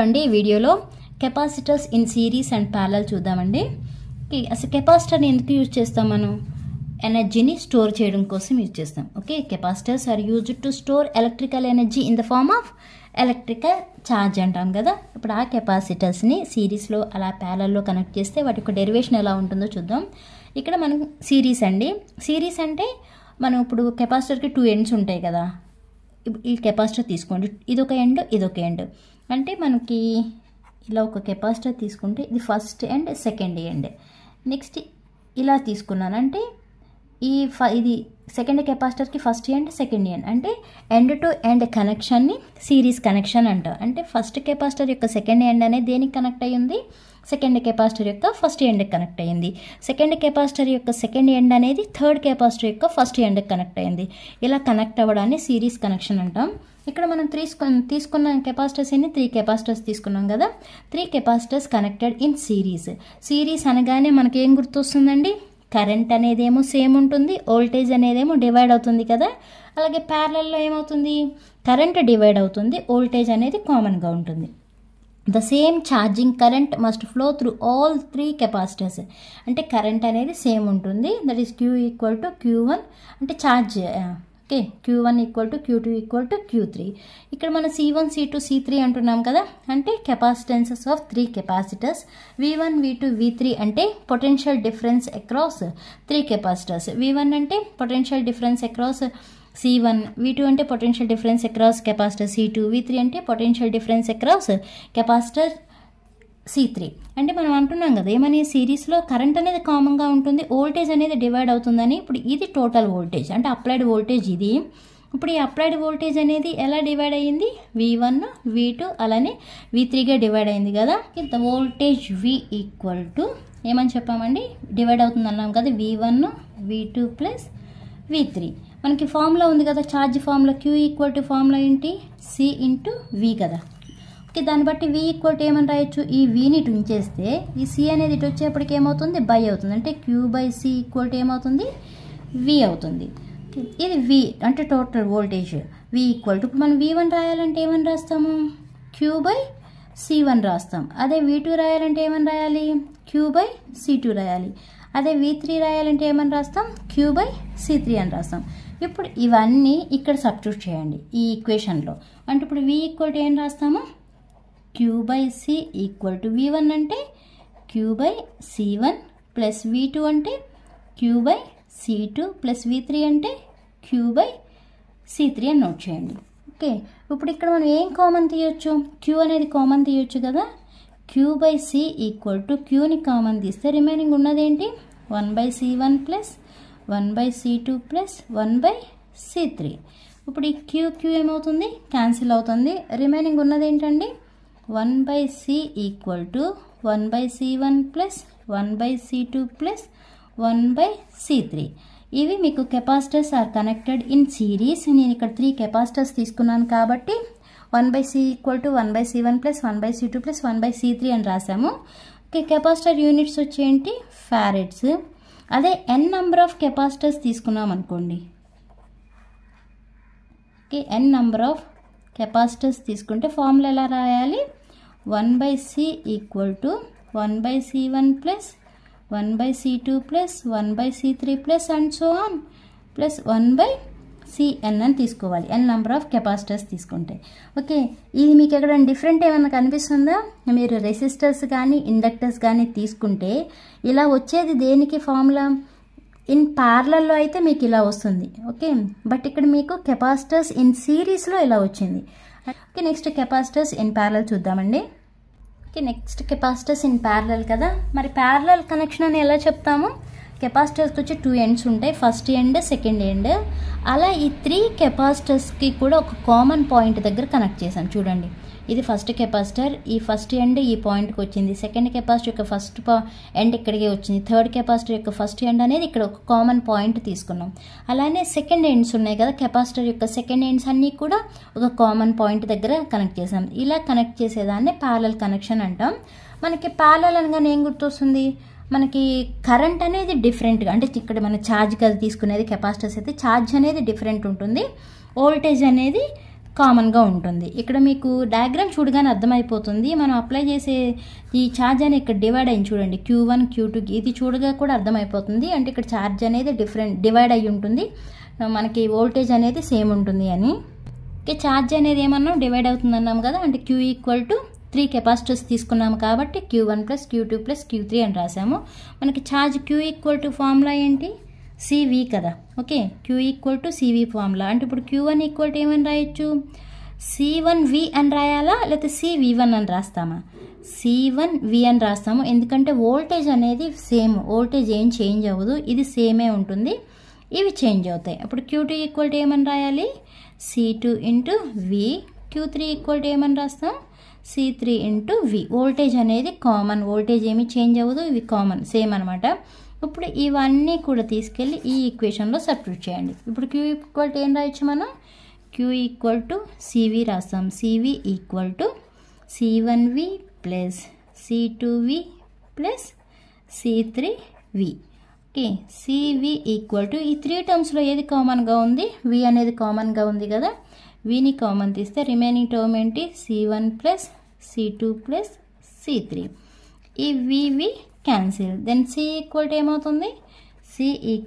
అండి వీడియోలో capacitors in series and parallel చూద్దామండి. అసలు కెపాసిటర్ని ఎందుకు యూజ్ చేస్తాం? మనం ఎనర్జీని స్టోర్ చేయడం కోసం యూజ్ చేస్తాం. Okay, capacitors are used to store electrical energy in the form of electrical charge అంటాం కదా. ఇప్పుడు ఆ కెపాసిటర్స్ని సిరీస్లో అలా ప్యారలల్లో కనెక్ట్ చేస్తే వాటి యొక్క డెరివేషన్ ఎలా ఉంటుందో చూద్దాం. ఇక్కడ మనం సిరీస్ అండి. సిరీస్ అంటే మనం ఇప్పుడు కెపాసిటర్కి 2 ఎండ్స్ ఉంటాయి కదా. ఈ కెపాసిటర్ తీసుకోండి, ఇదొక ఎండ్ ఇదొక ఎండ్. అంటే మనకి ఇలా ఒక కెపాసిటర్ తీసుకుంటే ఇది first end second end. Next ఇలా తీసుకున్నాను అంటే ఇది సెకండ్ కెపాసిటర్కి ఫస్ట్ ఎండ్ సెకండ్ ఎండ్. అంటే ఎండ్ టు ఎండ్ కనెక్షన్ని సిరీస్ కనెక్షన్ అంటారు. అంటే ఫస్ట్ కెపాసిటర్ యొక్క సెకండ్ ఎండ్ అనేది దేనికి కనెక్ట్ అయ్యింది? సెకండ్ కెపాసిటర్ యొక్క ఫస్ట్ ఎండ్కి కనెక్ట్ అయ్యింది. సెకండ్ కెపాసిటర్ యొక్క సెకండ్ ఎండ్ అనేది థర్డ్ కెపాసిటర్ యొక్క ఫస్ట్ ఎండ్కి కనెక్ట్ అయ్యింది. ఇలా కనెక్ట్ అవ్వడాన్ని సిరీస్ కనెక్షన్ అంటాం. ఇక్కడ మనం తీసుకున్న కెపాసిటర్స్ ఎన్ని? 3 కెపాసిటర్స్ తీసుకున్నాం కదా. 3 capacitors connected in series. Series అనగానే మనకి ఏం గుర్తొస్తుందండి? కరెంట్ అనేదేమో సేమ్ ఉంటుంది, వోల్టేజ్ అనేదేమో డివైడ్ అవుతుంది కదా. అలాగే ప్యారలల్లో ఏమవుతుంది? కరెంట్ డివైడ్ అవుతుంది, వోల్టేజ్ అనేది కామన్గా ఉంటుంది. The same charging current must flow through all 3 capacitors. అంటే కరెంట్ అనేది సేమ్ ఉంటుంది. That is Q equal to Q1 అంటే charge. Okay, Q1 equal to Q2 equal to Q3. ఇక్కడ మనం C1 C2 C3 అంటున్నాం కదా. అంటే కెపాసిటెన్సెస్ of 3 capacitors. V1 V2 V3 అంటే potential difference across 3 capacitors. V1 అంటే potential difference across C1, V2 అంటే potential difference across capacitor C2, V3 అంటే potential difference across capacitor C3. అంటే మనం అంటున్నాం కదా ఏమని, సిరీస్లో కరెంట్ అనేది కామన్గా ఉంటుంది, వోల్టేజ్ అనేది డివైడ్ అవుతుందని. ఇప్పుడు ఇది టోటల్ వోల్టేజ్ అంటే అప్లైడ్ వోల్టేజ్ ఇది. ఇప్పుడు ఈ అప్లైడ్ వోల్టేజ్ అనేది ఎలా డివైడ్ అయ్యింది? V1 V2 అలానే V3గా డివైడ్ అయింది కదా. The voltage V equal to ఏమని చెప్పామండి? డివైడ్ అవుతుంది అన్నాం కదా. V1 V2 plus V3. మనకి ఫార్ములా ఉంది కదా, charge formula. Q equal to formula ఏంటి? C ఇంటూ V కదా. ఓకే, దాన్ని బట్టి V ఈక్వల్ టు ఏమని రాయొచ్చు? ఈ Vని ఇటు ఉంచేస్తే ఈ C అనేది ఇటు వచ్చేప్పటికి ఏమవుతుంది? బై అవుతుంది. అంటే Q by C equal to ఏమవుతుంది? V అవుతుంది. ఇది V అంటే total voltage. V equal to ఇప్పుడు మనం V1 రాయాలంటే ఏమని రాస్తాము? Q బై C1 రాస్తాం. అదే V2 రాయాలంటే ఏమని రాయాలి? Q బై C2 రాయాలి. అదే V3 రాయాలంటే ఏమని రాస్తాం? Q బై C3 అని రాస్తాం. ఇప్పుడు ఇవన్నీ ఇక్కడ సబ్స్టిట్యూట్ చేయండి ఈ ఈక్వేషన్లో. అంటే ఇప్పుడు V ఈక్వల్ టు ఏం రాస్తాము? Q by C equal to V1 అంటే Q by C1 plus V2 అంటే Q by C2 plus V3 అంటే Q బై C3 అని నోట్ చేయండి. ఓకే, ఇప్పుడు ఇక్కడ మనం ఏం కామన్ తీయొచ్చు? Q అనేది కామన్ తీయొచ్చు కదా. Q by C equal to Qని కామన్ తీస్తే రిమైనింగ్ ఉన్నదేంటి? 1 by C1 plus 1 by C2 plus 1 by C3. ఇప్పుడు ఈ Q ఏమవుతుంది? క్యాన్సిల్ అవుతుంది. రిమైనింగ్ ఉన్నది ఏంటండి? 1 by C equal to 1 by C1 plus 1 by C2 plus 1 by C3. ఇవి మీకు capacitors are connected in series. నేను ఇక్కడ 3 కెపాసిటర్స్ తీసుకున్నాను కాబట్టి 1 by C equal to 1 by C1 plus 1 by C2 plus 1 by C3 అని రాసాము. ఓకే, కెపాసిటర్ యూనిట్స్ వచ్చేంటి? Farads. అదే n నెంబర్ ఆఫ్ కెపాసిటర్స్ తీసుకున్నాం అనుకోండి. Okay, n number of capacitors తీసుకుంటే ఫార్ములా ఎలా రాయాలి? 1 by C equal to 1 by C1 plus 1 by C2 plus 1 by C3 plus and so on plus 1 by Cn అని తీసుకోవాలి n number of capacitors తీసుకుంటే. Okay, ఇది మీకు ఎక్కడ డిఫరెంట్ ఏమైనా కనిపిస్తుందా? మీరు రెసిస్టర్స్ కానీ ఇండక్టర్స్ కానీ తీసుకుంటే ఇలా వచ్చేది దేనికి ఫార్ములా? ఇన్ ప్యారలల్లో అయితే మీకు ఇలా వస్తుంది. ఓకే, బట్ ఇక్కడ మీకు కెపాసిటర్స్ ఇన్ సిరీస్లో ఇలా వచ్చింది. Okay, next capacitors in parallel చూద్దామండి. Okay, next capacitors in parallel కదా. మరి ప్యారలల్ కనెక్షన్ అని ఎలా చెప్తాము? కెపాసిటర్స్కి వచ్చి 2 ఎండ్స్ ఉంటాయి, ఫస్ట్ ఎండ్ సెకండ్ ఎండ్. అలా ఈ 3 కెపాసిటర్స్కి కూడా ఒక కామన్ పాయింట్ దగ్గర కనెక్ట్ చేసాం. చూడండి, ఇది ఫస్ట్ కెపాసిటర్, ఈ ఫస్ట్ ఎండ్ ఈ పాయింట్కి వచ్చింది. సెకండ్ కెపాసిటర్ యొక్క ఫస్ట్ ఎండ్ ఇక్కడికే వచ్చింది. థర్డ్ కెపాసిటర్ యొక్క ఫస్ట్ ఎండ్ అనేది ఇక్కడ ఒక కామన్ పాయింట్ తీసుకున్నాం. అలానే సెకండ్ ఎండ్స్ ఉన్నాయి కదా, కెపాసిటర్ యొక్క సెకండ్ ఎండ్స్ అన్నీ కూడా ఒక కామన్ పాయింట్ దగ్గర కనెక్ట్ చేసాం. ఇలా కనెక్ట్ చేసేదాన్ని ప్యారలల్ కనెక్షన్ అంటాం. మనకి ప్యారలల్ అనగానే ఏం గుర్తొస్తుంది? మనకి కరెంట్ అనేది డిఫరెంట్గా, అంటే ఇక్కడ మన ఛార్జ్ కదా తీసుకునేది, కెపాసిటర్స్ అయితే ఛార్జ్ అనేది డిఫరెంట్ ఉంటుంది, వోల్టేజ్ అనేది కామన్గా ఉంటుంది. ఇక్కడ మీకు డయాగ్రామ్ చూడగానే అర్థమైపోతుంది. మనం అప్లై చేసే ఈ ఛార్జ్ అనేది ఇక్కడ డివైడ్ అయింది చూడండి, Q1 Q2 ఇది చూడగా కూడా అర్థమైపోతుంది. అంటే ఇక్కడ ఛార్జ్ అనేది డివైడ్ అయ్యి ఉంటుంది, మనకి వోల్టేజ్ అనేది సేమ్ ఉంటుంది అని. ఓకే, ఛార్జ్ అనేది ఏమన్నాం డివైడ్ అవుతుంది అన్నాం కదా, అంటే Q = 3 కెపాసిటర్స్ తీసుకున్నాము కాబట్టి Q1 + Q2 + Q3 అని రాసాము. మనకి ఛార్జ్ Q = ఫార్ములా ఏంటి, CV కదా. Okay, Q = CV formula. అంటే ఇప్పుడు Q1 = ఏమని రాయొచ్చు, C1V అని రాయాలా లేకపోతే CV1 అని రాస్తామా, C1V అని రాస్తాము. ఎందుకంటే వోల్టేజ్ అనేది సేమ్, వోల్టేజ్ ఏం చేంజ్ అవ్వదు, ఇది సేమే ఉంటుంది, ఇవి చేంజ్ అవుతాయి. అప్పుడు Q2 = ఏమని రాయాలి, C2 × V. Q3 = ఏమని రాస్తాం, C3 × V. వోల్టేజ్ అనేది కామన్, వోల్టేజ్ ఏమి చేంజ్ అవ్వదు, ఇవి కామన్ సేమ్ అనమాట. ఇప్పుడు ఇవన్నీ కూడా తీసుకెళ్ళి ఈ ఈక్వేషన్లో సబ్స్టిట్యూట్ చేయండి. ఇప్పుడు Q = ఏం రాయొచ్చు మనం, Q = CV రాస్తాం. CV = C1V + C2V + C3V. Okay, CV = ఈ 3 టర్మ్స్లో ఏది కామన్గా ఉంది, V అనేది కామన్గా ఉంది కదా, Vని కామన్ తీస్తే రిమైనింగ్ టర్మ్ ఏంటి, C1 + C2 + C3. ఈ VV క్యాన్సిల్. దెన్ C = ఏమవుతుంది, C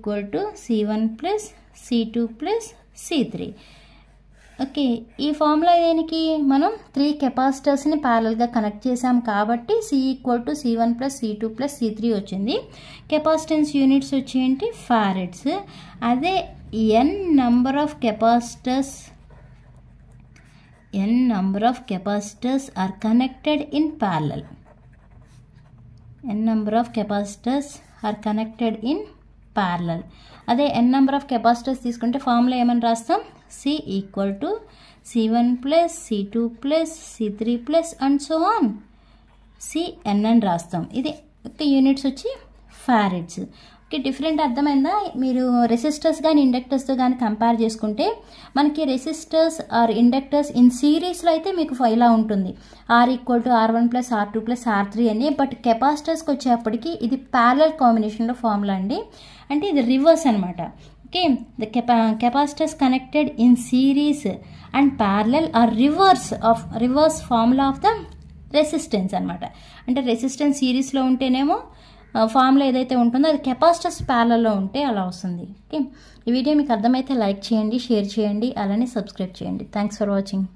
= C1 + C2 + C3. Okay, ఈ ఫార్ములా దేనికి, మనం 3 కెపాసిటర్స్ని ప్యారల్గా కనెక్ట్ చేసాం కాబట్టి C = C1 + C2 + C3 వచ్చింది. కెపాసిటెన్స్ యూనిట్స్ వచ్చేంటి ఫారెడ్స్. అదే n number of capacitors are connected in parallel. n number of capacitors are connected in parallel. అదే n number of capacitors తీసుకుంటే ఫార్ములా ఏమని రాస్తాం, C = C1 + C2 + C3 + and so on Cn అని రాస్తాం. ఇది units వచ్చి ఫారెడ్స్. Okay, different అర్థమైందా. మీరు రెసిస్టర్స్ కానీ ఇండక్టర్స్తో కానీ కంపేర్ చేసుకుంటే మనకి రెసిస్టర్స్ ఆర్ ఇండక్టర్స్ ఇన్ సిరీస్లో అయితే మీకు ఇలా ఉంటుంది, R = R1 + R2 + R3 అని. బట్ కెపాసిటర్స్కి వచ్చేప్పటికి ఇది ప్యారలల్ కాంబినేషన్లో ఫార్ములా అండి, అంటే ఇది రివర్స్ అనమాట. Okay, the capacitors connected in series and parallel are reverse formula of the resistance అనమాట. అంటే రెసిస్టెన్స్ సిరీస్లో ఉంటేనేమో ఫార్ములా ఏదైతే ఉంటుందో అది కెపాసిటర్స్ ప్యారలల్లో ఉంటే అలా వస్తుంది. ఓకే, ఈ వీడియో మీకు అర్థమైతే లైక్ చేయండి, షేర్ చేయండి, అలానే సబ్స్క్రైబ్ చేయండి. Thanks for watching.